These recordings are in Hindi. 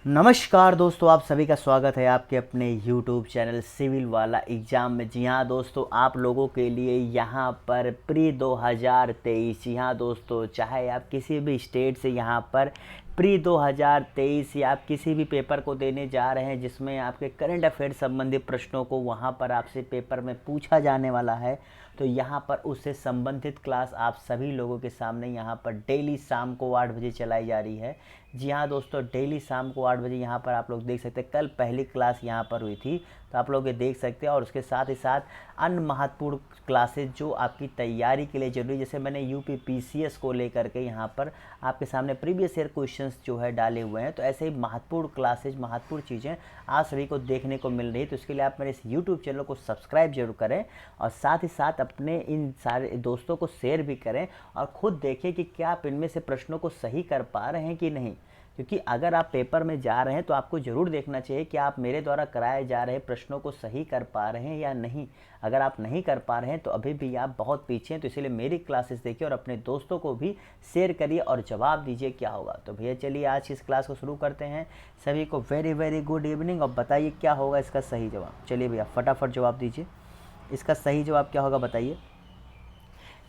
नमस्कार दोस्तों, आप सभी का स्वागत है आपके अपने YouTube चैनल सिविल वाला एग्ज़ाम में। जी हाँ दोस्तों, आप लोगों के लिए यहाँ पर प्री 2023, जी हाँ दोस्तों, चाहे आप किसी भी स्टेट से यहाँ पर प्री 2023 या आप किसी भी पेपर को देने जा रहे हैं जिसमें आपके करंट अफेयर संबंधित प्रश्नों को वहाँ पर आपसे पेपर में पूछा जाने वाला है, तो यहाँ पर उससे संबंधित क्लास आप सभी लोगों के सामने यहाँ पर डेली शाम को 8 बजे चलाई जा रही है। जी हाँ दोस्तों, डेली शाम को 8 बजे यहाँ पर आप लोग देख सकते हैं। कल पहली क्लास यहाँ पर हुई थी, तो आप लोग ये देख सकते हैं। और उसके साथ ही साथ अन्य महत्वपूर्ण क्लासेज जो आपकी तैयारी के लिए जरूरी, जैसे मैंने यूपी पीसीएस को लेकर के यहाँ पर आपके सामने प्रीवियस ईयर क्वेश्चंस जो है डाले हुए हैं, तो ऐसे ही महत्वपूर्ण क्लासेज, महत्वपूर्ण चीज़ें आप सभी को देखने को मिल रही है। तो इसके लिए आप मेरे इस यूट्यूब चैनल को सब्सक्राइब जरूर करें और साथ ही साथ अपने इन सारे दोस्तों को शेयर भी करें और ख़ुद देखिए कि क्या आप इनमें से प्रश्नों को सही कर पा रहे हैं कि नहीं। क्योंकि अगर आप पेपर में जा रहे हैं तो आपको ज़रूर देखना चाहिए कि आप मेरे द्वारा कराए जा रहे प्रश्नों को सही कर पा रहे हैं या नहीं। अगर आप नहीं कर पा रहे हैं तो अभी भी आप बहुत पीछे हैं। तो इसलिए मेरी क्लासेस देखिए और अपने दोस्तों को भी शेयर करिए और जवाब दीजिए क्या होगा। तो भैया चलिए आज की इस क्लास को शुरू करते हैं। सभी को वेरी वेरी गुड इवनिंग। और बताइए क्या होगा इसका सही जवाब। चलिए भैया फटाफट जवाब दीजिए, इसका सही जवाब क्या होगा बताइए।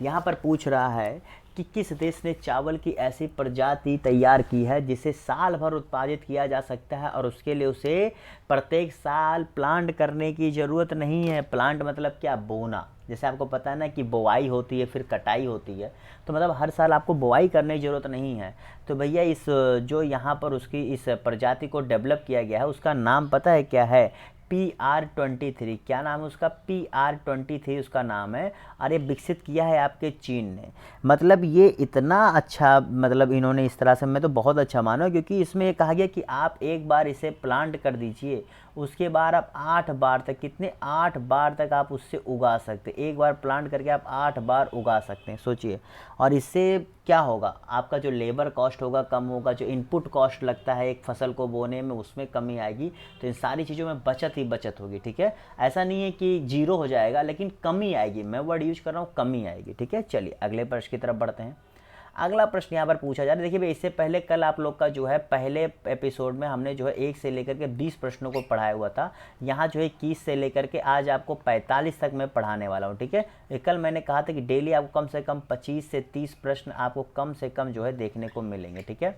यहाँ पर पूछ रहा है कि किस देश ने चावल की ऐसी प्रजाति तैयार की है जिसे साल भर उत्पादित किया जा सकता है और उसके लिए उसे प्रत्येक साल प्लांट करने की ज़रूरत नहीं है। प्लांट मतलब क्या, बोना। जैसे आपको पता है ना कि बुआई होती है फिर कटाई होती है, तो मतलब हर साल आपको बुआई करने की ज़रूरत नहीं है। तो भैया इस जो यहाँ पर उसकी इस प्रजाति को डेवलप किया गया है उसका नाम पता है क्या है? PR23। क्या नाम है उसका? PR23 उसका नाम है। और ये विकसित किया है आपके चीन ने। मतलब ये इतना अच्छा, मतलब इन्होंने इस तरह से, मैं तो बहुत अच्छा माना, क्योंकि इसमें ये कहा गया कि आप एक बार इसे प्लांट कर दीजिए, उसके बाद आप 8 बार तक, कितने 8 बार तक आप उससे उगा सकते। एक बार प्लांट करके आप 8 बार उगा सकते हैं, सोचिए। और इससे क्या होगा, आपका जो लेबर कॉस्ट होगा कम होगा, जो इनपुट कॉस्ट लगता है एक फसल को बोने में उसमें कमी आएगी। तो इन सारी चीज़ों में बचत ही बचत होगी, ठीक है। ऐसा नहीं है कि जीरो हो जाएगा, लेकिन कमी आएगी। मैं वर्ड यूज कर रहा हूँ, कमी आएगी, ठीक है। चलिए अगले प्रश्न की तरफ बढ़ते हैं। अगला प्रश्न यहाँ पर पूछा जा रहा है। देखिए भाई, इससे पहले कल आप लोग का जो है पहले एपिसोड में हमने जो है 1 से लेकर के 20 प्रश्नों को पढ़ाया हुआ था। यहाँ जो है 21 से लेकर के आज आपको 45 तक मैं पढ़ाने वाला हूँ, ठीक है। कल मैंने कहा था कि डेली आपको कम से कम 25 से 30 प्रश्न आपको कम से कम जो है देखने को मिलेंगे, ठीक है।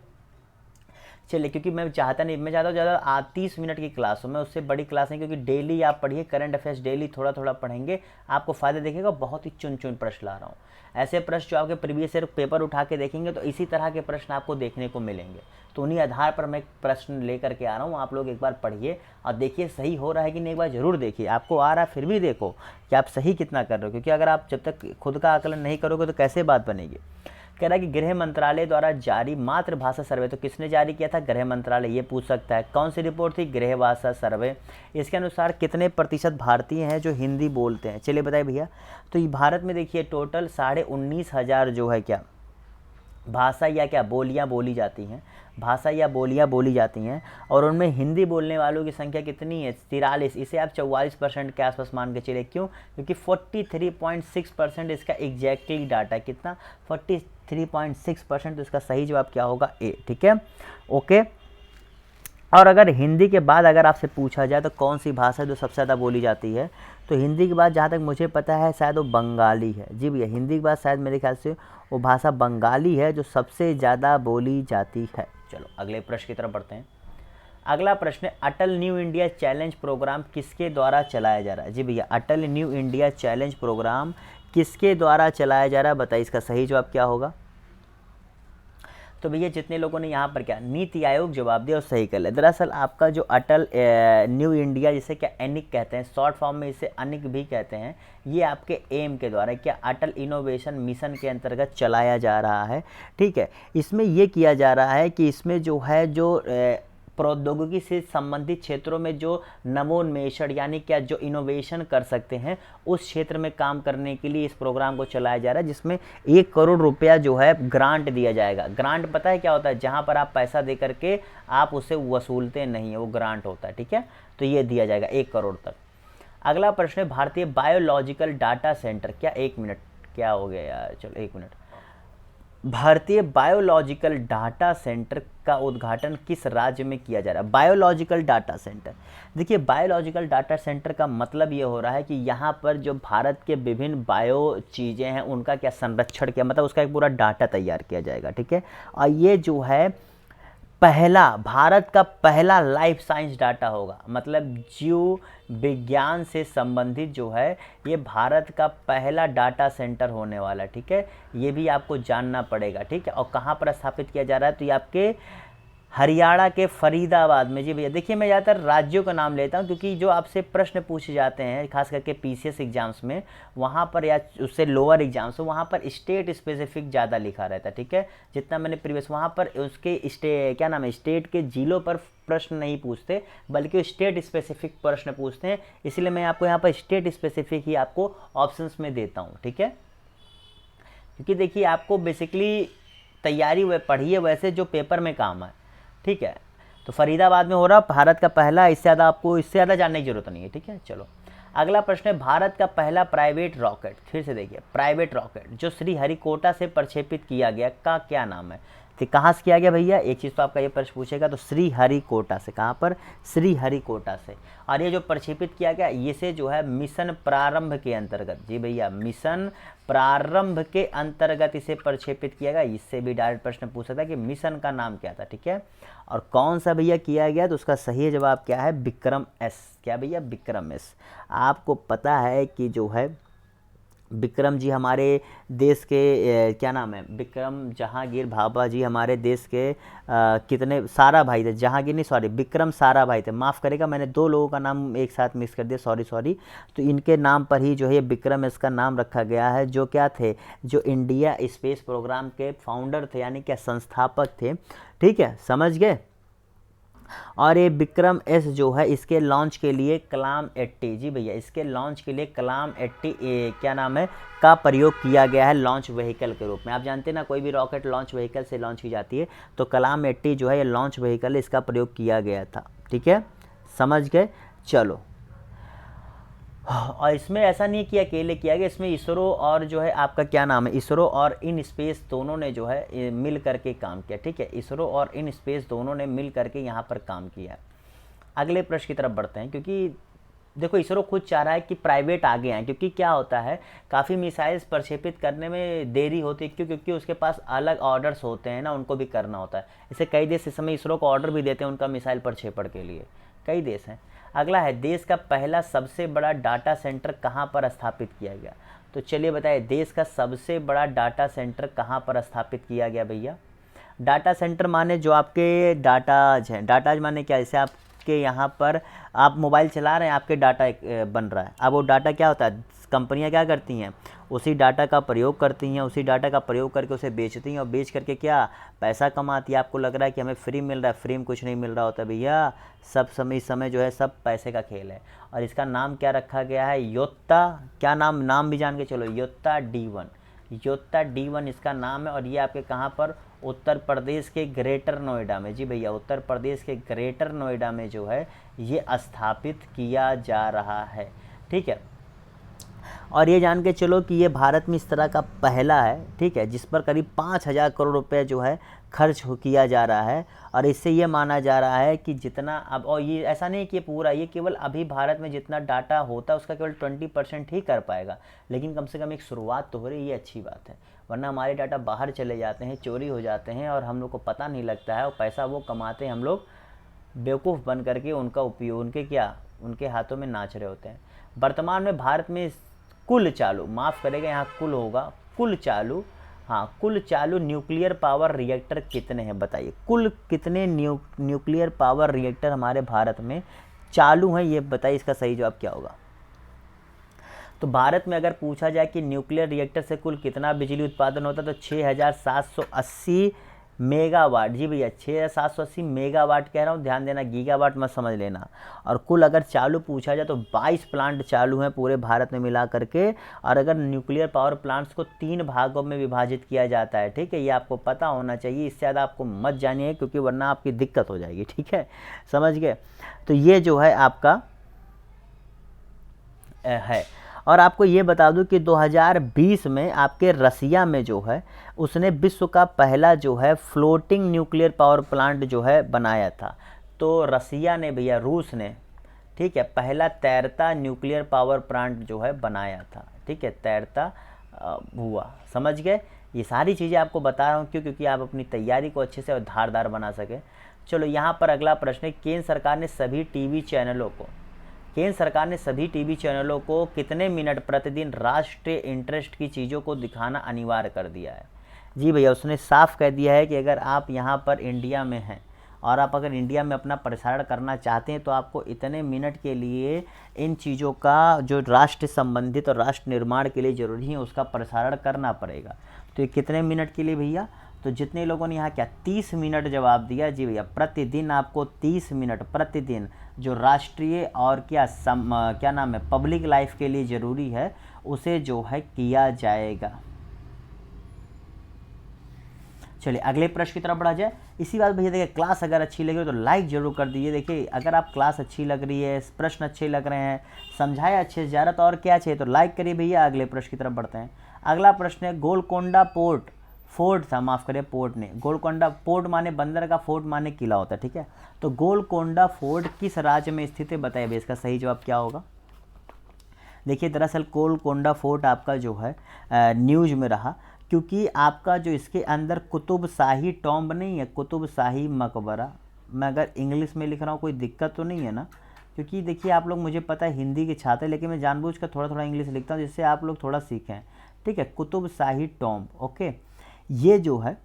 चलिए, क्योंकि मैं चाहता हूँ ज़्यादा 30 मिनट की क्लास हो, मैं उससे बड़ी क्लास नहीं, क्योंकि डेली आप पढ़िए करंट अफेयर्स, डेली थोड़ा थोड़ा पढ़ेंगे आपको फ़ायदा देखेगा। बहुत ही चुन चुन प्रश्न ला रहा हूँ, ऐसे प्रश्न जो आपके प्रीवियस ईयर पेपर उठा के देखेंगे तो इसी तरह के प्रश्न आपको देखने को मिलेंगे। तो उन्हीं आधार पर मैं प्रश्न लेकर के आ रहा हूँ। आप लोग एक बार पढ़िए और देखिए सही हो रहा है कि नहीं, एक बार ज़रूर देखिए। आपको आ रहा है फिर भी देखो कि आप सही कितना कर रहे हो, क्योंकि अगर आप जब तक खुद का आकलन नहीं करोगे तो कैसे बात बनेगी। कह रहा है कि गृह मंत्रालय द्वारा जारी मातृभाषा सर्वे, तो किसने जारी किया था? गृह मंत्रालय। ये पूछ सकता है। कौन सी रिपोर्ट थी? गृह भाषा सर्वे। इसके अनुसार कितने प्रतिशत भारतीय हैं जो हिंदी बोलते हैं? चलिए बताइए भैया। तो ये भारत में देखिए टोटल 19,500 जो है क्या भाषा या क्या बोलियाँ बोली जाती हैं, भाषा या बोलियाँ बोली जाती हैं। और उनमें हिंदी बोलने वालों की संख्या कितनी है? 43। इसे आप 44% के आसपास मान के चले। क्यों? क्योंकि 43.6% इसका एग्जैक्टली डाटा। कितना? 43.6%। तो इसका सही जवाब क्या होगा? ए, ठीक है, ओके। और अगर हिंदी के बाद अगर आपसे पूछा जाए तो कौन सी भाषा जो सबसे ज़्यादा बोली जाती है, तो हिंदी के बाद जहाँ तक मुझे पता है शायद वो बंगाली है। जी भैया, हिंदी के बाद शायद मेरे ख्याल से वो भाषा बंगाली है जो सबसे ज़्यादा बोली जाती है। चलो अगले प्रश्न की तरफ बढ़ते हैं। अगला प्रश्न है, अटल न्यू इंडिया चैलेंज प्रोग्राम किसके द्वारा चलाया जा रहा है? जी भैया, अटल न्यू इंडिया चैलेंज प्रोग्राम किसके द्वारा चलाया जा रहा है? बताइए इसका सही जवाब क्या होगा। तो भैया जितने लोगों ने यहाँ पर क्या नीति आयोग जवाब दिया और सही कर लिया। दरअसल आपका जो अटल न्यू इंडिया, जिसे क्या एनिक कहते हैं, शॉर्ट फॉर्म में इसे अनिक भी कहते हैं, ये आपके एम के द्वारा क्या अटल इनोवेशन मिशन के अंतर्गत चलाया जा रहा है, ठीक है। इसमें ये किया जा रहा है कि इसमें जो है जो प्रौद्योगिकी से संबंधित क्षेत्रों में जो नवोन्मेषण यानी क्या जो इनोवेशन कर सकते हैं उस क्षेत्र में काम करने के लिए इस प्रोग्राम को चलाया जा रहा है, जिसमें 1 करोड़ रुपया जो है ग्रांट दिया जाएगा। ग्रांट पता है क्या होता है? जहां पर आप पैसा दे करके आप उसे वसूलते नहीं है, वो ग्रांट होता है, ठीक है। तो ये दिया जाएगा 1 करोड़ तक। अगला प्रश्न है, भारतीय बायोलॉजिकल डाटा सेंटर, क्या 1 मिनट क्या हो गया यार, चलो 1 मिनट। भारतीय बायोलॉजिकल डाटा सेंटर का उद्घाटन किस राज्य में किया जा रहा है? बायोलॉजिकल डाटा सेंटर, देखिए बायोलॉजिकल डाटा सेंटर का मतलब ये हो रहा है कि यहाँ पर जो भारत के विभिन्न बायो चीज़ें हैं उनका क्या संरक्षण किया, मतलब उसका एक पूरा डाटा तैयार किया जाएगा, ठीक है। और ये जो है पहला, भारत का पहला लाइफ साइंस डाटा होगा, मतलब जीव विज्ञान से संबंधित जो है ये भारत का पहला डाटा सेंटर होने वाला, ठीक है। ये भी आपको जानना पड़ेगा, ठीक है। और कहाँ पर स्थापित किया जा रहा है, तो ये आपके हरियाणा के फरीदाबाद में। जी भैया, देखिए मैं ज़्यादातर राज्यों का नाम लेता हूँ क्योंकि जो आपसे प्रश्न पूछे जाते हैं खास करके पीसीएस एग्जाम्स में, वहाँ पर या उससे लोअर एग्जाम्स हो वहाँ पर स्टेट स्पेसिफिक ज़्यादा लिखा रहता है, ठीक है। जितना मैंने प्रीवियस वहाँ पर उसके क्या नाम है, स्टेट के जिलों पर प्रश्न नहीं पूछते बल्कि स्टेट स्पेसिफिक प्रश्न पूछते हैं, इसलिए मैं आपको यहाँ पर स्टेट स्पेसिफिक ही आपको ऑप्शंस में देता हूँ, ठीक है। क्योंकि देखिए आपको बेसिकली तैयारी पढ़िए वैसे जो पेपर में काम है, ठीक है। तो फरीदाबाद में हो रहा भारत का पहला, इससे ज़्यादा आपको इससे ज़्यादा जानने की जरूरत नहीं है, ठीक है। चलो अगला प्रश्न है, भारत का पहला प्राइवेट रॉकेट, फिर से देखिए प्राइवेट रॉकेट जो श्रीहरिकोटा से प्रक्षेपित किया गया का क्या नाम है? तो कहाँ से किया गया भैया, एक चीज़ तो आपका ये प्रश्न पूछेगा, तो श्रीहरिकोटा से। कहाँ पर? श्रीहरिकोटा से। और ये जो प्रक्षेपित किया गया इसे जो है मिशन प्रारंभ के अंतर्गत, जी भैया मिशन प्रारंभ के अंतर्गत इसे प्रक्षेपित किया गया। इससे भी डायरेक्ट प्रश्न पूछा था कि मिशन का नाम क्या था, ठीक है। और कौन सा भैया किया गया, तो उसका सही जवाब क्या है, विक्रम एस। क्या भैया, विक्रम एस। आपको पता है कि जो है विक्रम जी हमारे देश के क्या नाम है, विक्रम जहांगीर भाभा जी हमारे देश के कितने सारा भाई थे, जहांगीर नहीं सॉरी विक्रम सारा भाई थे, माफ़ करेगा मैंने दो लोगों का नाम एक साथ मिक्स कर दिया, सॉरी। तो इनके नाम पर ही जो है विक्रम इसका नाम रखा गया है, जो क्या थे, जो इंडिया स्पेस प्रोग्राम के फाउंडर थे, यानी क्या संस्थापक थे, ठीक है, समझ गए। और ये विक्रम एस जो है इसके लॉन्च के लिए कलाम 80, जी भैया इसके लॉन्च के लिए कलाम 80 क्या नाम है का प्रयोग किया गया है लॉन्च व्हीकल के रूप में। आप जानते हैं ना कोई भी रॉकेट लॉन्च व्हीकल से लॉन्च की जाती है, तो कलाम 80 जो है ये लॉन्च व्हीकल इसका प्रयोग किया गया था, ठीक है, समझ गए। चलो और इसमें ऐसा नहीं कि अकेले किया गया, इसमें इसरो और जो है आपका क्या नाम है, इसरो और इन स्पेस दोनों ने जो है मिल करके काम किया, ठीक है। इसरो और इन स्पेस दोनों ने मिल करके यहाँ पर काम किया। अगले प्रश्न की तरफ बढ़ते हैं, क्योंकि देखो इसरो खुद चाह रहा है कि प्राइवेट आगे आए, क्योंकि क्या होता है काफ़ी मिसाइल्स प्रक्षेपित करने में देरी होती है, क्योंकि उसके पास अलग ऑर्डर्स होते हैं ना, उनको भी करना होता है। इसे कई देश इस समय इसरो को ऑर्डर भी देते हैं उनका मिसाइल प्रक्षेपण के लिए, कई देश हैं। अगला है, देश का पहला सबसे बड़ा डाटा सेंटर कहाँ पर स्थापित किया गया? तो चलिए बताइए देश का सबसे बड़ा डाटा सेंटर कहाँ पर स्थापित किया गया भैया? डाटा सेंटर माने जो आपके डाटाज हैं, डाटाज माने क्या, जैसे आपके यहाँ पर आप मोबाइल चला रहे हैं, आपके डाटा बन रहा है, अब वो डाटा क्या होता है, कंपनियां क्या करती हैं, उसी डाटा का प्रयोग करती हैं, उसी डाटा का प्रयोग करके उसे बेचती हैं और बेच करके क्या पैसा कमाती है। आपको लग रहा है कि हमें फ्री मिल रहा है, फ्री में कुछ नहीं मिल रहा होता भैया, सब समय इस समय जो है सब पैसे का खेल है। और इसका नाम क्या रखा गया है, योत्ता, क्या नाम भी जान के चलो, योत्ता D1, योत्ता D1 इसका नाम है। और ये आपके कहाँ पर, उत्तर प्रदेश के ग्रेटर नोएडा में, जी भैया उत्तर प्रदेश के ग्रेटर नोएडा में जो है ये स्थापित किया जा रहा है, ठीक है। और ये जान के चलो कि ये भारत में इस तरह का पहला है, ठीक है, जिस पर करीब 5,000 करोड़ रुपए जो है खर्च किया जा रहा है। और इससे ये माना जा रहा है कि जितना अब, और ये ऐसा नहीं कि पूरा, ये केवल अभी भारत में जितना डाटा होता है उसका केवल 20% ही कर पाएगा, लेकिन कम से कम एक शुरुआत तो हो रही है, ये अच्छी बात है। वरना हमारे डाटा बाहर चले जाते हैं, चोरी हो जाते हैं और हम लोग को पता नहीं लगता है, और पैसा वो कमाते हैं, हम लोग बेवकूफ़ बन करके उनका उपयोग, उनके हाथों में नाच रहे होते हैं। वर्तमान में भारत में कुल चालू, माफ़ करेगा यहाँ कुल होगा, कुल चालू, हाँ कुल चालू न्यूक्लियर पावर रिएक्टर कितने हैं बताइए, कुल कितने न्यूक्लियर पावर रिएक्टर हमारे भारत में चालू हैं, ये बताइए, इसका सही जवाब क्या होगा। तो भारत में अगर पूछा जाए कि न्यूक्लियर रिएक्टर से कुल कितना बिजली उत्पादन होता है, तो 6,780 मेगावाट, जी भैया 6,780 मेगावाट कह रहा हूँ, ध्यान देना, गीगावाट मत समझ लेना। और कुल अगर चालू पूछा जाए तो 22 प्लांट चालू हैं पूरे भारत में मिला करके। और अगर न्यूक्लियर पावर प्लांट्स को 3 भागों में विभाजित किया जाता है, ठीक है, ये आपको पता होना चाहिए, इससे ज़्यादा आपको मत जानिए क्योंकि वरना आपकी दिक्कत हो जाएगी, ठीक है, समझ गए। तो ये जो है आपका है। और आपको ये बता दूं कि 2020 में आपके रसिया में जो है उसने विश्व का पहला जो है फ्लोटिंग न्यूक्लियर पावर प्लांट जो है बनाया था। तो रसिया ने भैया, रूस ने, ठीक है, पहला तैरता न्यूक्लियर पावर प्लांट जो है बनाया था। ठीक है, तैरता हुआ, समझ गए। ये सारी चीज़ें आपको बता रहा हूँ क्यों, क्योंकि आप अपनी तैयारी को अच्छे से और धारदार बना सकें। चलो यहाँ पर अगला प्रश्न है, केंद्र सरकार ने सभी टीवी चैनलों को कितने मिनट प्रतिदिन राष्ट्रीय इंटरेस्ट की चीज़ों को दिखाना अनिवार्य कर दिया है? जी भैया, उसने साफ कह दिया है कि अगर आप यहाँ पर इंडिया में हैं और आप अगर इंडिया में अपना प्रसारण करना चाहते हैं तो आपको इतने मिनट के लिए इन चीज़ों का जो राष्ट्र संबंधित और राष्ट्र निर्माण के लिए ज़रूरी है उसका प्रसारण करना पड़ेगा। तो ये कितने मिनट के लिए भैया? तो जितने लोगों ने यहाँ क्या 30 मिनट जवाब दिया, जी भैया, प्रतिदिन आपको 30 मिनट प्रतिदिन जो राष्ट्रीय और क्या नाम है पब्लिक लाइफ के लिए ज़रूरी है उसे जो है किया जाएगा। चलिए अगले प्रश्न की तरफ बढ़ा जाए। इसी बात भैया देखिए, क्लास अगर अच्छी लग रही है तो लाइक जरूर कर दीजिए। देखिए अगर आप क्लास अच्छी लग रही है, प्रश्न अच्छे लग रहे हैं, समझाया अच्छे से जा रहा, तो और क्या चाहिए, तो लाइक करिए भैया। अगले प्रश्न की तरफ बढ़ते हैं। अगला प्रश्न है, गोलकोंडा फोर्ट था, माफ़ करिए पोर्ट नहीं, गोलकोंडा पोर्ट माने बंदर का, फोर्ट माने किला होता है, ठीक है। तो गोलकोंडा फोर्ट किस राज्य में स्थित है, बताइए भैया इसका सही जवाब क्या होगा। देखिए दरअसल गोलकोंडा फोर्ट आपका जो है न्यूज़ में रहा क्योंकि आपका जो इसके अंदर कुतुब शाही टॉम्ब नहीं है, कुतुब शाही मकबरा। मैं अगर इंग्लिश में लिख रहा हूँ कोई दिक्कत तो नहीं है ना, क्योंकि देखिए आप लोग, मुझे पता है हिंदी के छात्र, लेकिन मैं जानबूझ कर थोड़ा थोड़ा इंग्लिश लिखता हूँ जिससे आप लोग थोड़ा सीखें, ठीक है। कुतुब शाही टॉम्ब, ओके, ये जो है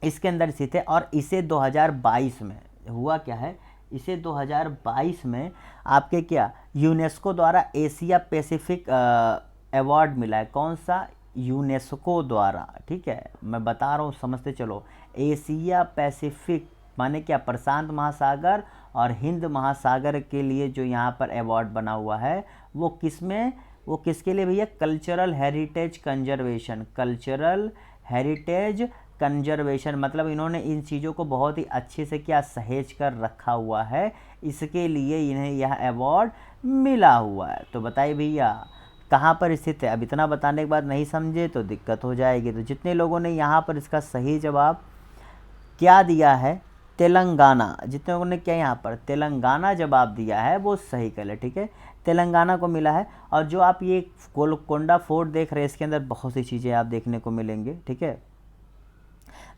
इसके अंदर स्थित है और इसे 2022 में हुआ क्या है, इसे 2022 में आपके क्या यूनेस्को द्वारा एशिया पैसिफिक अवार्ड मिला है। कौन सा, यूनेस्को द्वारा, ठीक है, मैं बता रहा हूँ समझते चलो। एशिया पैसिफिक माने क्या, प्रशांत महासागर और हिंद महासागर के लिए जो यहाँ पर अवार्ड बना हुआ है वो किसमें, वो किसके लिए भैया, cultural heritage conservation. Cultural heritage conservation मतलब इन्होंने इन चीज़ों को बहुत ही अच्छे से क्या सहेज कर रखा हुआ है, इसके लिए इन्हें यह अवार्ड मिला हुआ है। तो बताइए भैया कहाँ पर स्थित है। अब इतना बताने के बाद नहीं समझे तो दिक्कत हो जाएगी। तो जितने लोगों ने यहाँ पर इसका सही जवाब क्या दिया है, तेलंगाना, जितने लोगों ने क्या यहाँ पर तेलंगाना जवाब दिया है वो सही कर ले, ठीक है, तेलंगाना को मिला है। और जो आप ये गोलकोंडा फोर्ट देख रहे हैं इसके अंदर बहुत सी चीज़ें आप देखने को मिलेंगे, ठीक है।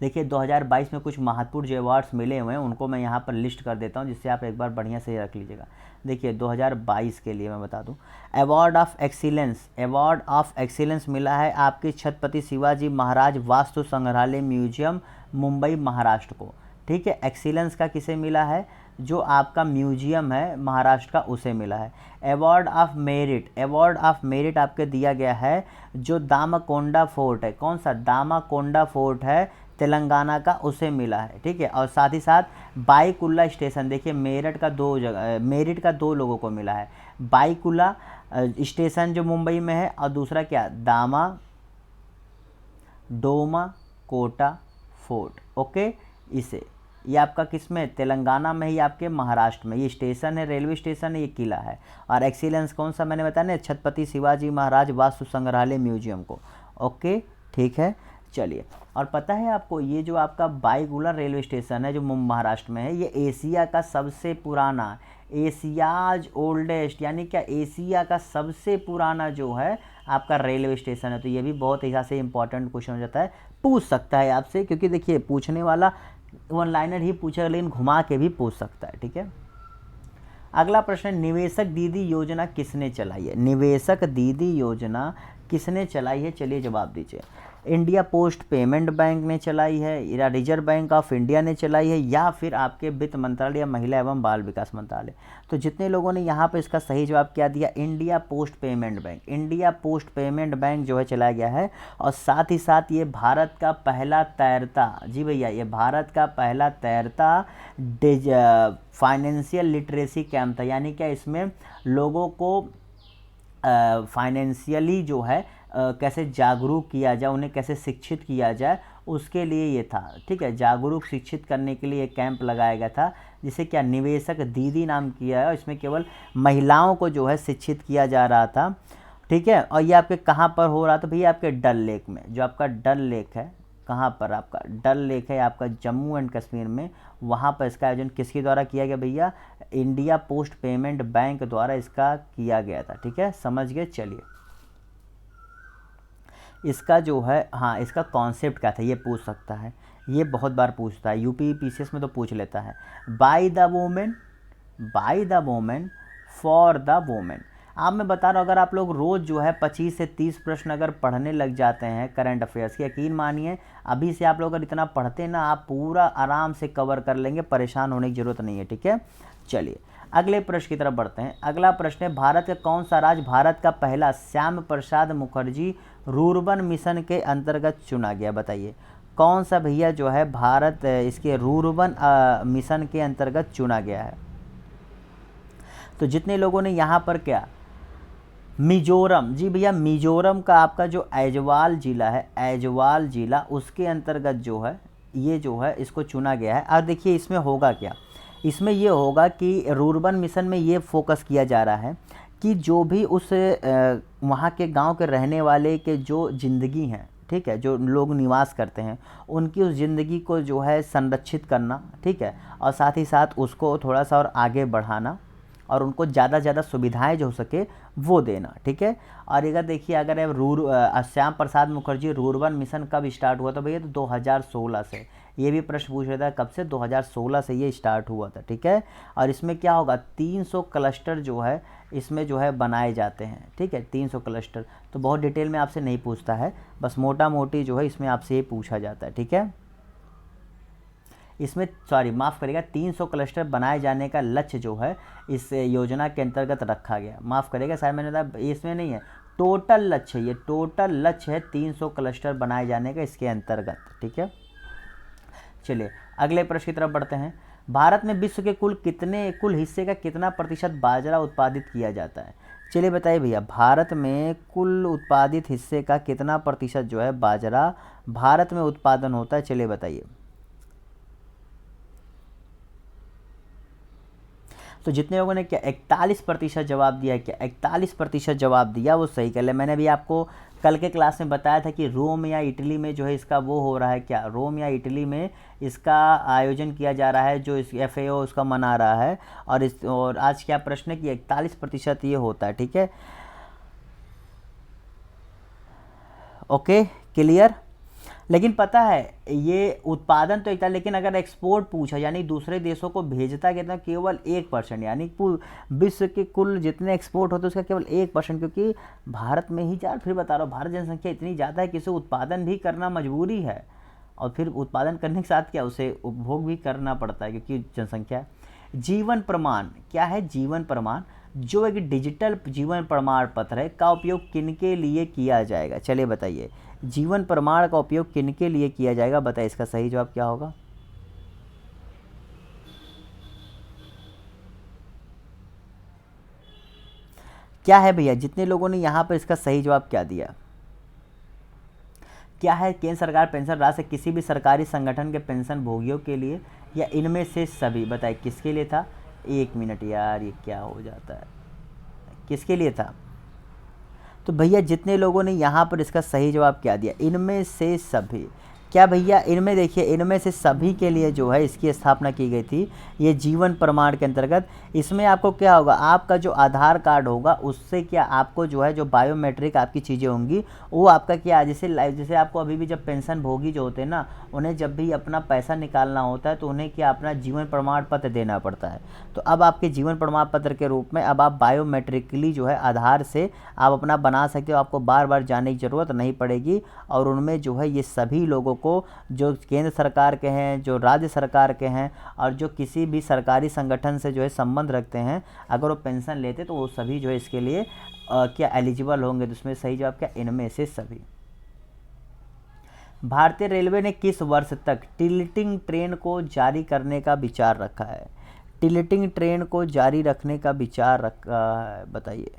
देखिए 2022 में कुछ महत्वपूर्ण जो अवार्ड्स मिले हुए हैं उनको मैं यहाँ पर लिस्ट कर देता हूँ जिससे आप एक बार बढ़िया से रख लीजिएगा। देखिए 2022 के लिए मैं बता दूँ, अवार्ड ऑफ एक्सीलेंस मिला है आपके छत्रपति शिवाजी महाराज वास्तु संग्रहालय म्यूजियम मुंबई महाराष्ट्र को, ठीक है। एक्सीलेंस का किसे मिला है, जो आपका म्यूजियम है महाराष्ट्र का उसे मिला है। अवार्ड ऑफ मेरिट आपके दिया गया है जो दामाकोंडा फोर्ट है, कौन सा, दामाकोंडा फोर्ट है तेलंगाना का, उसे मिला है, ठीक है। और साथ ही साथ बाईकुल्ला स्टेशन, देखिए मेरिट का दो लोगों को मिला है। बाईकुल्ला स्टेशन जो मुंबई में है और दूसरा क्या, डोमा कोटा फोर्ट, ओके। इसे ये आपका किस में, तेलंगाना में ही, आपके महाराष्ट्र में ये स्टेशन है, रेलवे स्टेशन है, ये किला है। और एक्सीलेंस कौन सा मैंने बताया ना, छत्रपति शिवाजी महाराज वास्तु संग्रहालय म्यूजियम को, ओके, ठीक है। चलिए, और पता है आपको ये जो आपका बाईकुल्ला रेलवे स्टेशन है जो महाराष्ट्र में है, ये एशिया का सबसे पुराना, एशियाज ओल्डेस्ट यानी क्या, एशिया का सबसे पुराना जो है आपका रेलवे स्टेशन है। तो ये भी बहुत हिसाब से इंपॉर्टेंट क्वेश्चन हो जाता है, पूछ सकता है आपसे, क्योंकि देखिए पूछने वाला वन लाइनर ही पूछेगा लेकिन घुमा के भी पूछ सकता है, ठीक है। अगला प्रश्न, निवेशक दीदी योजना किसने चलाई है, निवेशक दीदी योजना किसने चलाई है, चलिए जवाब दीजिए। इंडिया पोस्ट पेमेंट बैंक ने चलाई है, या रिजर्व बैंक ऑफ इंडिया ने चलाई है, या फिर आपके वित्त मंत्रालय या महिला एवं बाल विकास मंत्रालय। तो जितने लोगों ने यहाँ पर इसका सही जवाब क्या दिया, India post payment bank, India post payment bank जो है चलाया गया है। और साथ ही साथ ये भारत का पहला तैरता, जी भैया ये भारत का पहला तैरता फाइनेंशियल लिटरेसी कैंप था, यानी क्या इसमें लोगों को फाइनेंशियली जो है कैसे जागरूक किया जाए, उन्हें कैसे शिक्षित किया जाए, उसके लिए ये था, ठीक है। जागरूक शिक्षित करने के लिए कैंप लगाया गया था जिसे क्या निवेशक दीदी नाम किया है। इसमें केवल महिलाओं को जो है शिक्षित किया जा रहा था, ठीक है। और ये आपके कहाँ पर हो रहा, तो भैया आपके डल लेक में, जो आपका डल लेक है, कहाँ पर आपका डल लेक है आपका जम्मू एंड कश्मीर में, वहाँ पर इसका आयोजन किसके द्वारा किया गया भैया, इंडिया पोस्ट पेमेंट बैंक द्वारा इसका किया गया था। ठीक है, समझ गए। चलिए इसका जो है, हाँ इसका कॉन्सेप्ट क्या था ये पूछ सकता है, ये बहुत बार पूछता है, यूपी पीसीएस में तो पूछ लेता है। By the women, by the women, for the women. आप मैं बता रहा हूँ, अगर आप लोग रोज़ जो है 25 से 30 प्रश्न अगर पढ़ने लग जाते हैं करंट अफेयर्स के, यकीन मानिए अभी से आप लोग अगर इतना पढ़ते हैं ना, आप पूरा आराम से कवर कर लेंगे, परेशान होने की ज़रूरत नहीं है। ठीक है, चलिए अगले प्रश्न की तरफ बढ़ते हैं। अगला प्रश्न है, भारत का कौन सा राज्य भारत का पहला श्याम प्रसाद मुखर्जी रूर्बन मिशन के अंतर्गत चुना गया, बताइए कौन सा भैया जो है भारत इसके रूर्बन मिशन के अंतर्गत चुना गया है। तो जितने लोगों ने यहाँ पर क्या, मिजोरम, जी भैया मिजोरम का आपका जो ऐजवाल ज़िला है, ऐजवाल ज़िला, उसके अंतर्गत जो है ये जो है इसको चुना गया है। और देखिए इसमें होगा क्या, इसमें ये होगा कि रूर्बन मिशन में ये फोकस किया जा रहा है कि जो भी उस वहाँ के गांव के रहने वाले के जो ज़िंदगी हैं, ठीक है, जो लोग निवास करते हैं, उनकी उस ज़िंदगी को जो है संरक्षित करना, ठीक है, और साथ ही साथ उसको थोड़ा सा और आगे बढ़ाना और उनको ज़्यादा से ज़्यादा सुविधाएं जो हो सके वो देना। ठीक है, और अगर देखिए अगर श्याम प्रसाद मुखर्जी रूर्बन मिशन कब स्टार्ट हुआ, तो भैया तो 2016 से, ये भी प्रश्न पूछ रहा था कब से, 2016 से ये स्टार्ट हुआ था। ठीक है, और इसमें क्या होगा, 300 क्लस्टर जो है इसमें जो है बनाए जाते हैं। ठीक है, 300 क्लस्टर, तो बहुत डिटेल में आपसे नहीं पूछता है, बस मोटा मोटी जो है इसमें आपसे ये पूछा जाता है। ठीक है, इसमें सॉरी माफ़ करिएगा, 300 क्लस्टर बनाए जाने का लक्ष्य जो है इस योजना के अंतर्गत रखा गया। माफ़ करिएगा शायद मैंने कहा इसमें नहीं है, टोटल लक्ष्य, ये टोटल लक्ष्य है 300 क्लस्टर बनाए जाने का इसके अंतर्गत। ठीक है, चलिए अगले प्रश्न की तरफ बढ़ते हैं। भारत में विश्व के कुल हिस्से का कितना प्रतिशत बाजरा उत्पादित किया जाता है, चलिए बताइए भैया, भारत में कुल उत्पादित हिस्से का कितना प्रतिशत जो है बाजरा भारत में उत्पादन होता है, चलिए बताइए। तो जितने लोगों ने क्या 41% जवाब दिया है, क्या 41% जवाब दिया, वो सही कर ले। मैंने भी आपको कल के क्लास में बताया था कि रोम या इटली में जो है इसका वो हो रहा है, क्या रोम या इटली में इसका आयोजन किया जा रहा है, जो इस FAO उसका मना रहा है। और आज क्या प्रश्न है कि 41% ये होता है। ठीक है, ओके क्लियर। लेकिन पता है ये उत्पादन तो एक था, लेकिन अगर एक्सपोर्ट पूछा यानी दूसरे देशों को भेजता कितना, केवल 1%, यानी विश्व के कुल जितने एक्सपोर्ट होते हैं उसका केवल 1%, क्योंकि भारत में ही यार, फिर बता रहा हूँ, भारत जनसंख्या इतनी ज़्यादा है कि उसे उत्पादन भी करना मजबूरी है, और फिर उत्पादन करने के साथ क्या उसे उपभोग भी करना पड़ता है क्योंकि जनसंख्या। जीवन प्रमाण क्या है, जीवन प्रमाण जो एक डिजिटल जीवन प्रमाण पत्र है का उपयोग किनके लिए किया जाएगा, चलिए बताइए, जीवन प्रमाण का उपयोग किनके लिए किया जाएगा, बताइए इसका सही जवाब क्या होगा। क्या है भैया, जितने लोगों ने यहाँ पर इसका सही जवाब क्या दिया, क्या है, केंद्र सरकार पेंशन राशि किसी भी सरकारी संगठन के पेंशन भोगियों के लिए या इनमें से सभी, बताइए किसके लिए था। 1 मिनट यार, ये क्या हो जाता है, किसके लिए था। तो भैया जितने लोगों ने यहाँ पर इसका सही जवाब क्या दिया, इनमें से सभी, क्या भैया इनमें देखिए, इनमें से सभी के लिए जो है इसकी स्थापना की गई थी, ये जीवन प्रमाण के अंतर्गत। इसमें आपको क्या होगा, आपका जो आधार कार्ड होगा उससे क्या आपको जो है जो बायोमेट्रिक आपकी चीज़ें होंगी वो आपका क्या, जैसे आपको अभी भी जब पेंशन भोगी जो होते हैं ना, उन्हें जब भी अपना पैसा निकालना होता है तो उन्हें क्या अपना जीवन प्रमाण पत्र देना पड़ता है। तो अब आपके जीवन प्रमाण पत्र के रूप में अब आप बायोमेट्रिकली जो है आधार से आप अपना बना सकते हो, आपको बार बार जाने की ज़रूरत नहीं पड़ेगी। और उनमें जो है ये सभी लोगों को, जो केंद्र सरकार के हैं, जो राज्य सरकार के हैं, और जो किसी भी सरकारी संगठन से जो है संबंध रखते हैं, अगर वो पेंशन लेते तो वो सभी जो है इसके लिए क्या एलिजिबल होंगे। तो उसमें सही जवाब क्या, इनमें से सभी। भारतीय रेलवे ने किस वर्ष तक टिल्टिंग ट्रेन को जारी करने का विचार रखा है, टिल्टिंग ट्रेन को जारी रखने का विचार रखा है, बताइए।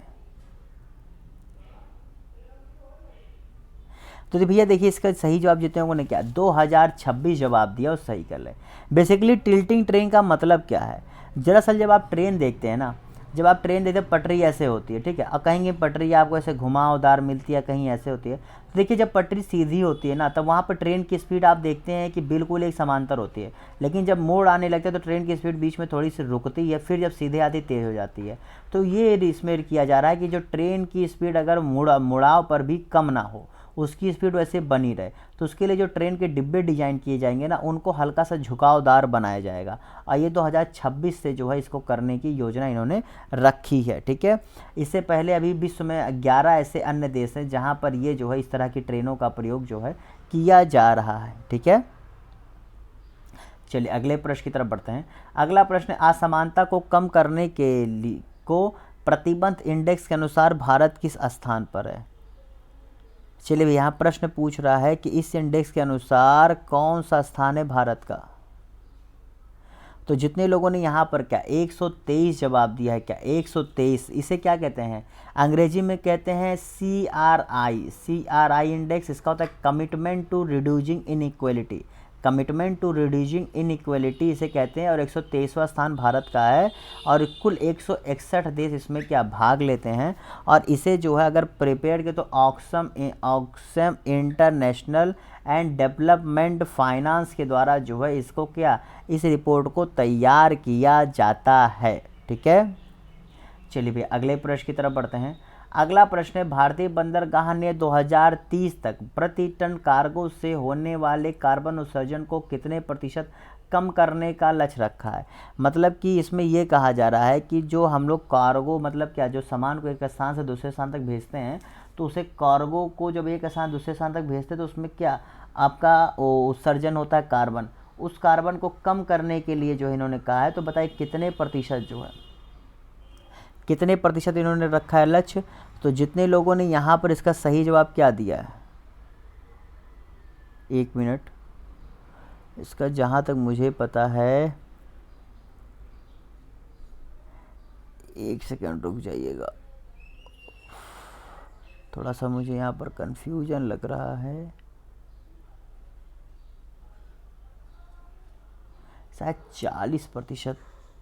तो भैया देखिए इसका सही जवाब जितने लोगों ने क्या 2026 जवाब दिया, और सही कर ले। बेसिकली टिल्टिंग ट्रेन का मतलब क्या है, दरअसल जब आप ट्रेन देखते हैं ना, जब आप ट्रेन देखते हैं पटरी ऐसे होती है, ठीक है, और कहीं पटरी आपको ऐसे घुमावदार मिलती है, कहीं ऐसे होती है। तो देखिए जब पटरी सीधी होती है ना, तब वहाँ पर ट्रेन की स्पीड आप देखते हैं कि बिल्कुल एक समांतर होती है, लेकिन जब मोड़ आने लगते हैं तो ट्रेन की स्पीड बीच में थोड़ी सी रुकती है, फिर जब सीधे आती तेज़ हो जाती है। तो ये इसमें किया जा रहा है कि जो ट्रेन की स्पीड अगर मुड़ाव पर भी कम ना हो, उसकी स्पीड वैसे बनी रहे, तो उसके लिए जो ट्रेन के डिब्बे डिज़ाइन किए जाएंगे ना, उनको हल्का सा झुकावदार बनाया जाएगा। और ये 2026 से जो है इसको करने की योजना इन्होंने रखी है, ठीक है। इससे पहले अभी विश्व में 11 ऐसे अन्य देश हैं जहाँ पर ये जो है इस तरह की ट्रेनों का प्रयोग जो है किया जा रहा है, ठीक है। चलिए अगले प्रश्न की तरफ बढ़ते हैं। अगला प्रश्न, असमानता को कम करने के लिए को प्रतिबंध इंडेक्स के अनुसार भारत किस स्थान पर है। चलिए यहाँ प्रश्न पूछ रहा है कि इस इंडेक्स के अनुसार कौन सा स्थान है भारत का। तो जितने लोगों ने यहाँ पर क्या 123 जवाब दिया है, क्या 123, इसे क्या कहते हैं, अंग्रेजी में कहते हैं CRI इंडेक्स। इसका होता है commitment to reducing inequality, commitment to reducing inequality इसे कहते हैं। और 123वां स्थान भारत का है, और कुल 161 देश इसमें क्या भाग लेते हैं। और इसे जो है अगर प्रिपेयर के तो Oxfam international and development finance के द्वारा जो है इसको क्या, इस रिपोर्ट को तैयार किया जाता है, ठीक है। चलिए भैया अगले प्रश्न की तरफ बढ़ते हैं। अगला प्रश्न है, भारतीय बंदरगाह ने 2030 तक प्रति टन कार्गो से होने वाले कार्बन उत्सर्जन को कितने प्रतिशत कम करने का लक्ष्य रखा है। मतलब कि इसमें यह कहा जा रहा है कि जो हम लोग कार्गो मतलब क्या, जो सामान को एक स्थान से दूसरे स्थान तक भेजते हैं, तो उसे कार्गो को जब एक स्थान दूसरे स्थान तक भेजते हैं तो उसमें क्या आपका उत्सर्जन होता है कार्बन, उस कार्बन को कम करने के लिए जो इन्होंने कहा है। तो बताइए कितने प्रतिशत जो है, कितने प्रतिशत इन्होंने रखा है लक्ष्य। तो जितने लोगों ने यहाँ पर इसका सही जवाब क्या दिया है, 1 मिनट, इसका जहाँ तक मुझे पता है, 1 सेकंड रुक जाइएगा, थोड़ा सा मुझे यहाँ पर कंफ्यूजन लग रहा है। शायद 40%,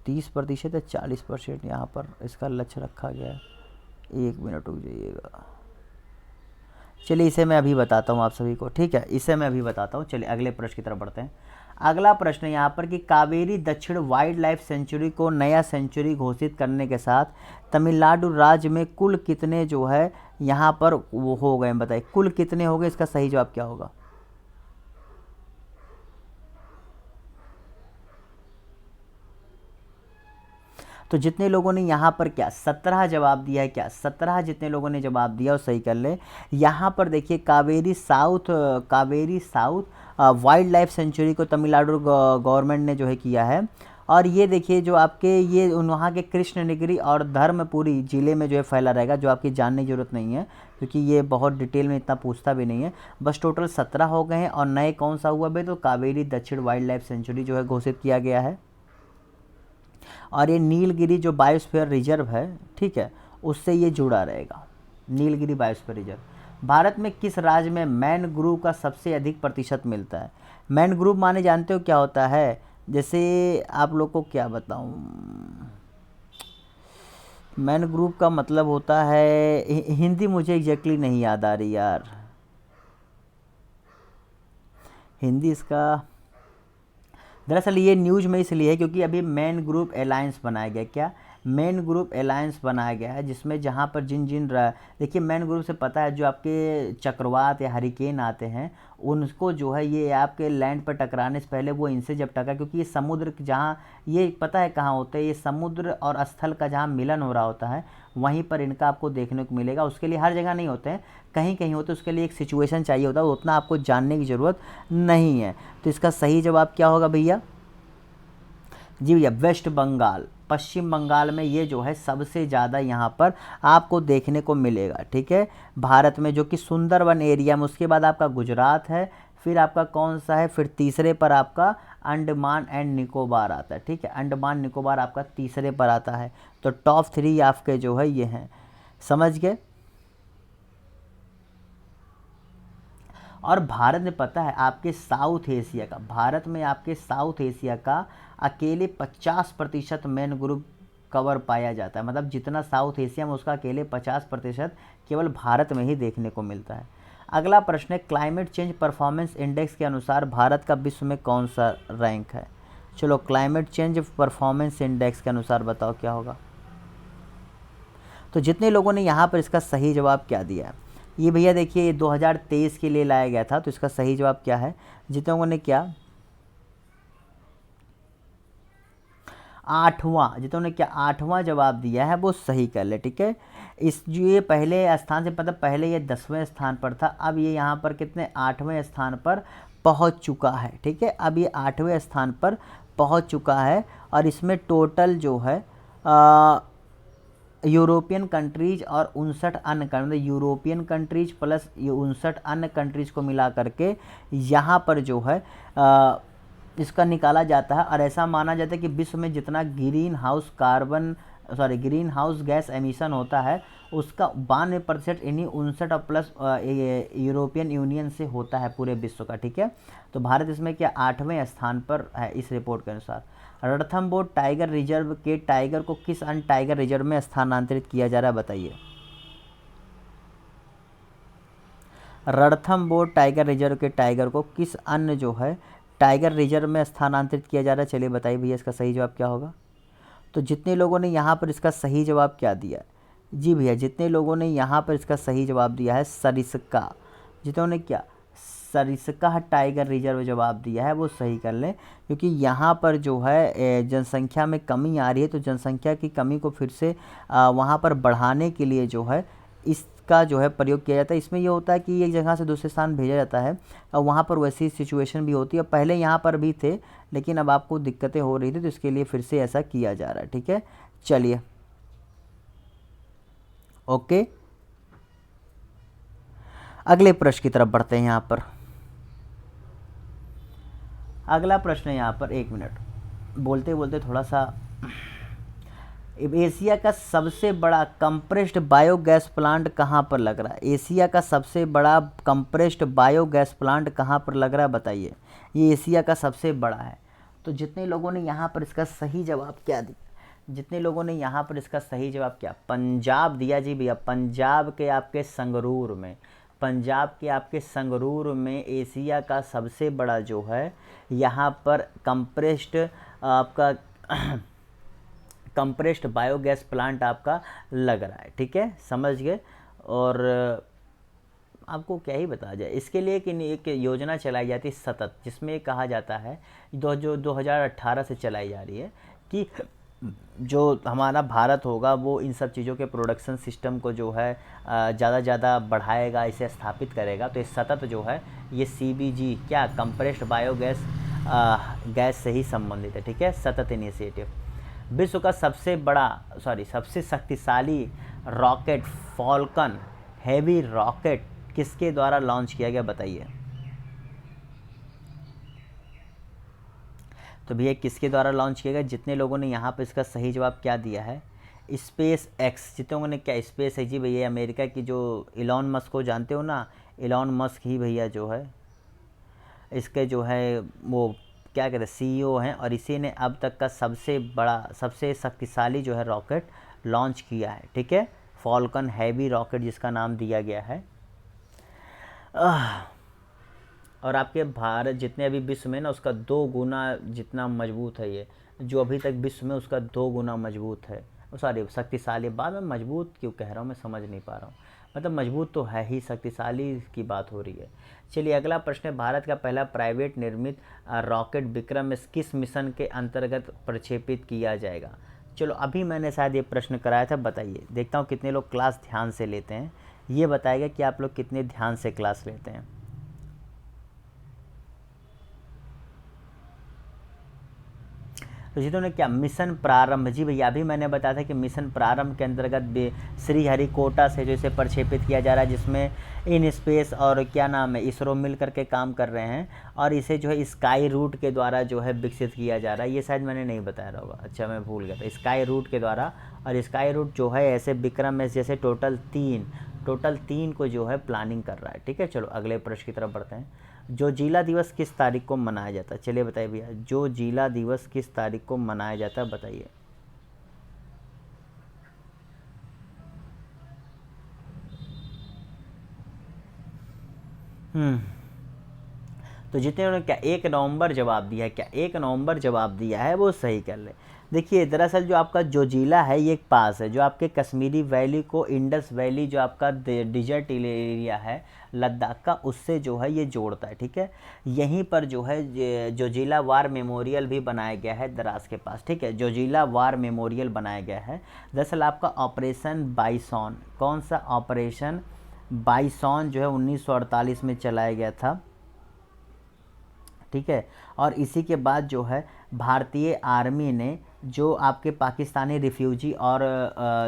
30% या 40% यहाँ पर इसका लक्ष्य रखा गया है। 1 मिनट रुक जाइएगा, चलिए इसे मैं अभी बताता हूँ आप सभी को, ठीक है, इसे मैं अभी बताता हूँ। चलिए अगले प्रश्न की तरफ बढ़ते हैं। अगला प्रश्न यहाँ पर कि कावेरी दक्षिण वाइल्ड लाइफ सेंचुरी को नया सेंचुरी घोषित करने के साथ तमिलनाडु राज्य में कुल कितने जो है यहाँ पर वो हो गए, बताइए कुल कितने हो गए, इसका सही जवाब क्या होगा। तो जितने लोगों ने यहाँ पर क्या 17 जवाब दिया है, क्या 17 जितने लोगों ने जवाब दिया वो सही कर ले। यहाँ पर देखिए Kaveri south wild life sanctuary को तमिलनाडु गवर्नमेंट ने जो है किया है। और ये देखिए जो आपके ये वहाँ के कृष्णगिरी और धर्मपुरी ज़िले में जो है फैला रहेगा, जो आपकी जानने की ज़रूरत नहीं है क्योंकि ये बहुत डिटेल में इतना पूछता भी नहीं है। बस टोटल 17 हो गए हैं, और नए कौन सा हुआ भाई, तो कावेरी दक्षिण वाइल्ड लाइफ सेंचुरी जो है घोषित किया गया है। और ये नीलगिरी जो बायोस्फीयर रिजर्व है, ठीक है, उससे ये जुड़ा रहेगा, नीलगिरी बायोस्फीयर रिजर्व। भारत में किस राज्य में मैनग्रोव का सबसे अधिक प्रतिशत मिलता है। मैनग्रोव माने जानते हो क्या होता है, जैसे आप लोग को क्या बताऊं, मैनग्रोव का मतलब होता है, हिंदी मुझे एग्जैक्टली नहीं याद आ रही यार, हिंदी इसका। दरअसल ये न्यूज़ में इसलिए है क्योंकि अभी मैनग्रोव अलायंस बनाया गया, क्या मैनग्रोव अलायंस बनाया गया है, जिसमें जहाँ पर देखिए मैनग्रोव से पता है जो आपके चक्रवात या हरिकेन आते हैं उनको जो है ये आपके लैंड पर टकराने से पहले वो इनसे जब टकरा, क्योंकि ये समुद्र जहाँ ये पता है कहाँ होते हैं, ये समुद्र और स्थल का जहाँ मिलन हो रहा होता है वहीं पर इनका आपको देखने को मिलेगा। उसके लिए हर जगह नहीं होते हैं, कहीं कहीं होते हैं, उसके लिए एक सिचुएशन चाहिए होता है, उतना आपको जानने की ज़रूरत नहीं है। तो इसका सही जवाब क्या होगा भैया, जी भैया वेस्ट बंगाल, पश्चिम बंगाल में ये जो है सबसे ज़्यादा यहाँ पर आपको देखने को मिलेगा, ठीक है, भारत में, जो कि सुंदरवन एरिया में। उसके बाद आपका गुजरात है, फिर आपका कौन सा है, फिर तीसरे पर आपका अंडमान एंड निकोबार आता है, ठीक है, अंडमान निकोबार आपका तीसरे पर आता है। तो टॉप 3 आपके जो है ये हैं, समझ गए। और भारत में पता है आपके साउथ एशिया का, भारत में आपके साउथ एशिया का अकेले 50% मैनग्रोव कवर पाया जाता है, मतलब जितना साउथ एशिया में उसका अकेले 50% केवल भारत में ही देखने को मिलता है। अगला प्रश्न है, क्लाइमेट चेंज परफॉर्मेंस इंडेक्स के अनुसार भारत का विश्व में कौन सा रैंक है? चलो क्लाइमेट चेंज परफॉर्मेंस इंडेक्स के अनुसार बताओ क्या होगा। तो जितने लोगों ने यहाँ पर इसका सही जवाब क्या दिया है, ये भैया देखिए ये 2023 के लिए लाया गया था, तो इसका सही जवाब क्या है? जितने लोगों ने क्या आठवां जवाब दिया है वो सही कर ले, ठीक है। इस जो ये पहले स्थान से मतलब पहले ये 10वें स्थान पर था, अब ये यहाँ पर कितने 8वें स्थान पर पहुँच चुका है, ठीक है। अब ये 8वें स्थान पर पहुँच चुका है और इसमें टोटल जो है यूरोपियन कंट्रीज और 59 अन्य मतलब यूरोपियन कंट्रीज प्लस 59 अन्य कंट्रीज को मिला करके यहाँ पर जो है इसका निकाला जाता है। और ऐसा माना जाता है कि विश्व में जितना ग्रीन हाउस गैस एमिशन होता है उसका 92% इन्हीं 59 और प्लस यूरोपियन यूनियन से होता है पूरे विश्व का, ठीक है। तो भारत इसमें क्या 8वें स्थान पर है इस रिपोर्ट के अनुसार। रणथंभौर टाइगर रिजर्व के टाइगर को किस अन्य टाइगर रिजर्व में स्थानांतरित किया जा रहा है बताइए। रणथंभौर टाइगर रिजर्व के टाइगर को किस अन्य जो है टाइगर रिजर्व में स्थानांतरित किया जा रहा है, चलिए बताइए भैया इसका सही जवाब क्या होगा। तो जितने लोगों ने यहाँ पर इसका सही जवाब क्या दिया है, जी भैया जितने लोगों ने यहाँ पर इसका सही जवाब दिया है सरिस्का, जिन्होंने क्या सरिस्का टाइगर रिजर्व जवाब दिया है वो सही कर लें, क्योंकि यहाँ पर जो है जनसंख्या में कमी आ रही है, तो जनसंख्या की कमी को फिर से वहाँ पर बढ़ाने के लिए जो है इसका जो है प्रयोग किया जाता है। इसमें ये होता है कि एक जगह से दूसरे स्थान भेजा जाता है और वहाँ पर वैसी सिचुएशन भी होती है, पहले यहाँ पर भी थे लेकिन अब आपको दिक्कतें हो रही थी तो इसके लिए फिर से ऐसा किया जा रहा है, ठीक है। चलिए ओके, अगले प्रश्न की तरफ बढ़ते हैं। यहाँ पर अगला प्रश्न है यहाँ पर, एक मिनट बोलते बोलते थोड़ा सा, एशिया का सबसे बड़ा कंप्रेस्ड बायोगैस प्लांट कहाँ पर लग रहा है? एशिया का सबसे बड़ा कंप्रेस्ड बायोगैस प्लांट कहाँ पर लग रहा है बताइए। ये एशिया का सबसे बड़ा है। तो जितने लोगों ने यहाँ पर इसका सही जवाब क्या दिया, जितने लोगों ने यहाँ पर इसका सही जवाब क्या पंजाब दिया, जी भैया पंजाब के आपके संगरूर में, पंजाब के आपके संगरूर में एशिया का सबसे बड़ा जो है यहाँ पर कंप्रेस्ड आपका कंप्रेस्ड बायोगैस प्लांट आपका लग रहा है, ठीक है, समझ गए। और आपको क्या ही बताया जाए, इसके लिए कि एक योजना चलाई जाती है सतत, जिसमें कहा जाता है जो 2018 से चलाई जा रही है कि जो हमारा भारत होगा वो इन सब चीज़ों के प्रोडक्शन सिस्टम को जो है ज़्यादा ज़्यादा बढ़ाएगा, इसे स्थापित करेगा। तो ये सतत जो है ये CBG क्या कंप्रेस्ड बायोगैस गैस से ही संबंधित है, ठीक है, सतत इनिशिएटिव। विश्व का सबसे शक्तिशाली रॉकेट फॉल्कन हैवी रॉकेट किसके द्वारा लॉन्च किया गया बताइए। तो भैया किसके द्वारा लॉन्च किया गया, जितने लोगों ने यहाँ पर इसका सही जवाब क्या दिया है स्पेस एक्स, जितने लोगों ने क्या स्पेस है, जी भैया अमेरिका की जो इलॉन मस्क को जानते हो ना, इलॉन मस्क ही भैया जो है इसके जो है वो क्या कहते हैं CEO हैं, और इसी ने अब तक का सबसे बड़ा सबसे शक्तिशाली जो है रॉकेट लॉन्च किया है, ठीक है, फॉल्कन हैवी रॉकेट जिसका नाम दिया गया है। और आपके भारत जितने अभी विश्व में ना उसका 2 गुना जितना मजबूत है, ये जो अभी तक विश्व में उसका 2 गुना मजबूत है, शक्तिशाली। बाद में मजबूत क्यों कह रहा हूँ मैं समझ नहीं पा रहा हूँ, मतलब मजबूत तो है ही, शक्तिशाली की बात हो रही है। चलिए अगला प्रश्न है, भारत का पहला प्राइवेट निर्मित रॉकेट विक्रम किस मिशन के अंतर्गत प्रक्षेपित किया जाएगा। चलो अभी मैंने शायद ये प्रश्न कराया था, बताइए, देखता हूँ कितने लोग क्लास ध्यान से लेते हैं, ये बताएगा कि आप लोग कितने ध्यान से क्लास लेते हैं। तो जिन्होंने क्या मिशन प्रारंभ, जी भैया अभी मैंने बताया था कि मिशन प्रारंभ के अंतर्गत श्रीहरिकोटा से जो इसे प्रक्षेपित किया जा रहा है, जिसमें इन स्पेस और क्या नाम है इसरो मिल करके काम कर रहे हैं, और इसे जो है स्काई रूट के द्वारा जो है विकसित किया जा रहा है। ये शायद मैंने नहीं बताया रहा होगा, अच्छा मैं भूल गया था, स्काई रूट के द्वारा। और स्काई रूट जो है ऐसे विक्रम में जैसे टोटल तीन को जो है प्लानिंग कर रहा है, ठीक है। चलो अगले प्रश्न की तरफ बढ़ते हैं, जो जिला दिवस किस तारीख को मनाया जाता है, चलिए बताइए भैया, जो जिला दिवस किस तारीख को मनाया जाता है बताइए। हम्म तो जितने उन्होंने क्या 1 नवंबर जवाब दिया है, क्या 1 नवंबर जवाब दिया है, वो सही कर ले। देखिए दरअसल जो आपका जोजिला है ये एक पास है जो आपके कश्मीरी वैली को इंडस वैली जो आपका डिजर्ट एरिया है लद्दाख का, उससे जो है ये जोड़ता है। ठीक है, यहीं पर जो है जोजिला वार मेमोरियल भी बनाया गया है द्रास के पास। ठीक है, जोजिला वार मेमोरियल बनाया गया है। दरअसल आपका ऑपरेशन बाइसॉन, कौन सा ऑपरेशन बाइसॉन जो है 1948 में चलाया गया था। ठीक है, और इसी के बाद जो है भारतीय आर्मी ने जो आपके पाकिस्तानी रिफ्यूजी और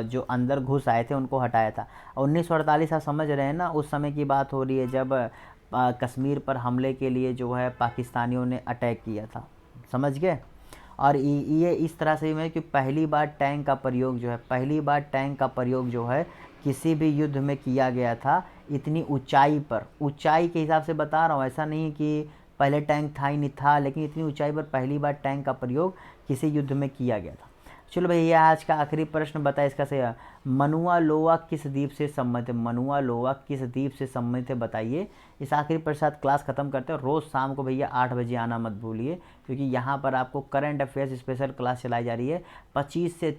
जो अंदर घुस आए थे उनको हटाया था। 1948 आप समझ रहे हैं ना, उस समय की बात हो रही है जब कश्मीर पर हमले के लिए जो है पाकिस्तानियों ने अटैक किया था, समझ गए। और ये इस तरह से है कि पहली बार टैंक का प्रयोग जो है, पहली बार टैंक का प्रयोग जो है किसी भी युद्ध में किया गया था इतनी ऊंचाई पर। ऊंचाई के हिसाब से बता रहा हूँ, ऐसा नहीं कि पहले टैंक था ही नहीं था, लेकिन इतनी ऊंचाई पर पहली बार टैंक का प्रयोग किसी युद्ध में किया गया था। चलो भैया आज का आखिरी प्रश्न बताए इसका सही। मनुआ लोआ किस द्वीप से संबंधित है, मनुआ लोआ किस द्वीप से संबंधित है बताइए। इस आखिरी प्रश्न साथ क्लास खत्म करते हैं। रोज़ शाम को भैया 8 बजे आना मत भूलिए, क्योंकि यहाँ पर आपको करंट अफेयर्स स्पेशल क्लास चलाई जा रही है। 25 से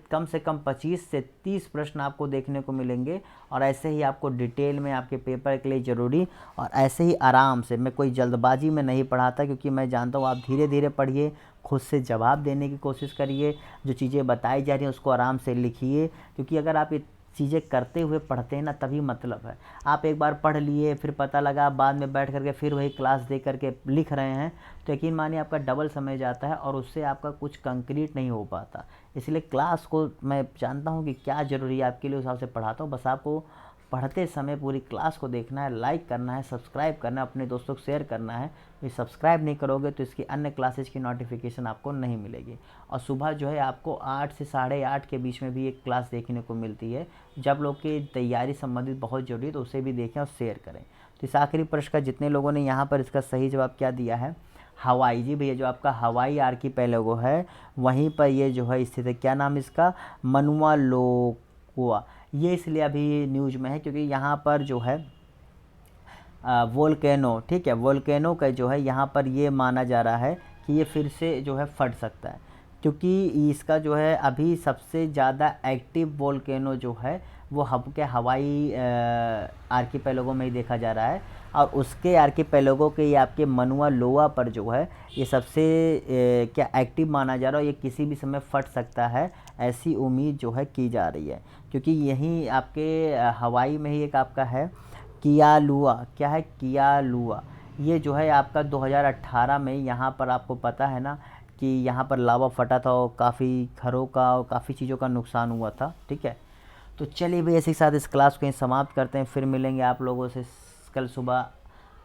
30 प्रश्न आपको देखने को मिलेंगे, और ऐसे ही आपको डिटेल में आपके पेपर के लिए ज़रूरी, और ऐसे ही आराम से, मैं कोई जल्दबाजी में नहीं पढ़ाता, क्योंकि मैं जानता हूँ आप धीरे धीरे पढ़िए, खुद से जवाब देने की कोशिश करिए, जो चीज़ें बताई जा रही हैं उसको आराम से लिखिए, क्योंकि अगर आप ये चीज़ें करते हुए पढ़ते हैं ना तभी मतलब है। आप एक बार पढ़ लिए फिर पता लगा बाद में बैठ करके फिर वही क्लास दे करके लिख रहे हैं, तो यकीन मानिए आपका डबल समय जाता है और उससे आपका कुछ कंक्रीट नहीं हो पाता। इसलिए क्लास को मैं जानता हूँ कि क्या ज़रूरी है आपके लिए, उस हिसाब से पढ़ाता हूँ। बस आपको पढ़ते समय पूरी क्लास को देखना है, लाइक करना है, सब्सक्राइब करना है, अपने दोस्तों को शेयर करना है। ये सब्सक्राइब नहीं करोगे तो इसकी अन्य क्लासेज की नोटिफिकेशन आपको नहीं मिलेगी। और सुबह जो है आपको 8 से 8:30 के बीच में भी एक क्लास देखने को मिलती है, जब लोग की तैयारी संबंधित बहुत ज़रूरी है, तो उसे भी देखें और शेयर करें। तो इस आखिरी प्रश्न का जितने लोगों ने यहाँ पर इसका सही जवाब क्या दिया है, हवाई, जी भैया जो आपका हवाई आर्कीपेलागो है वहीं पर ये जो है स्थित है। क्या नाम इसका, मनुआ लोकुआ। ये इसलिए अभी न्यूज में है क्योंकि यहाँ पर जो है वोल्केनो, ठीक है, वोल्केनो का जो है यहाँ पर ये माना जा रहा है कि ये फिर से जो है फट सकता है, क्योंकि इसका जो है अभी सबसे ज़्यादा एक्टिव वोल्केनो जो है वो के हवाई आर्कीपेलागो में ही देखा जा रहा है, और उसके आर्कीपेलागो के ये आपके मनुआ लोआ पर जो है ये सबसे क्या एक्टिव माना जा रहा है, ये किसी भी समय फट सकता है, ऐसी उम्मीद जो है की जा रही है। क्योंकि यहीं आपके हवाई में ही एक आपका है कियालुआ, क्या है कियालुआ, ये जो है आपका 2018 में यहाँ पर आपको पता है ना कि यहाँ पर लावा फटा था और काफ़ी घरों का और काफ़ी चीज़ों का नुकसान हुआ था। ठीक है, तो चलिए भैया इसी के साथ इस क्लास को यहीं समाप्त करते हैं, फिर मिलेंगे आप लोगों से कल सुबह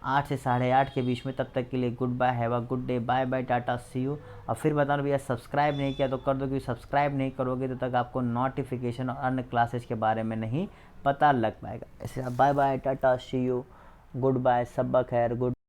8 से 8:30 के बीच में। तब तक के लिए goodbye, have a good day, bye bye, tata, see you. और फिर बता भैया सब्सक्राइब नहीं किया तो कर दो, क्योंकि सब्सक्राइब नहीं करोगे तो तक आपको नोटिफिकेशन और अन्य क्लासेज के बारे में नहीं पता लग पाएगा। ऐसे bye bye, tata, see you, goodbye, सब खैर, गुड।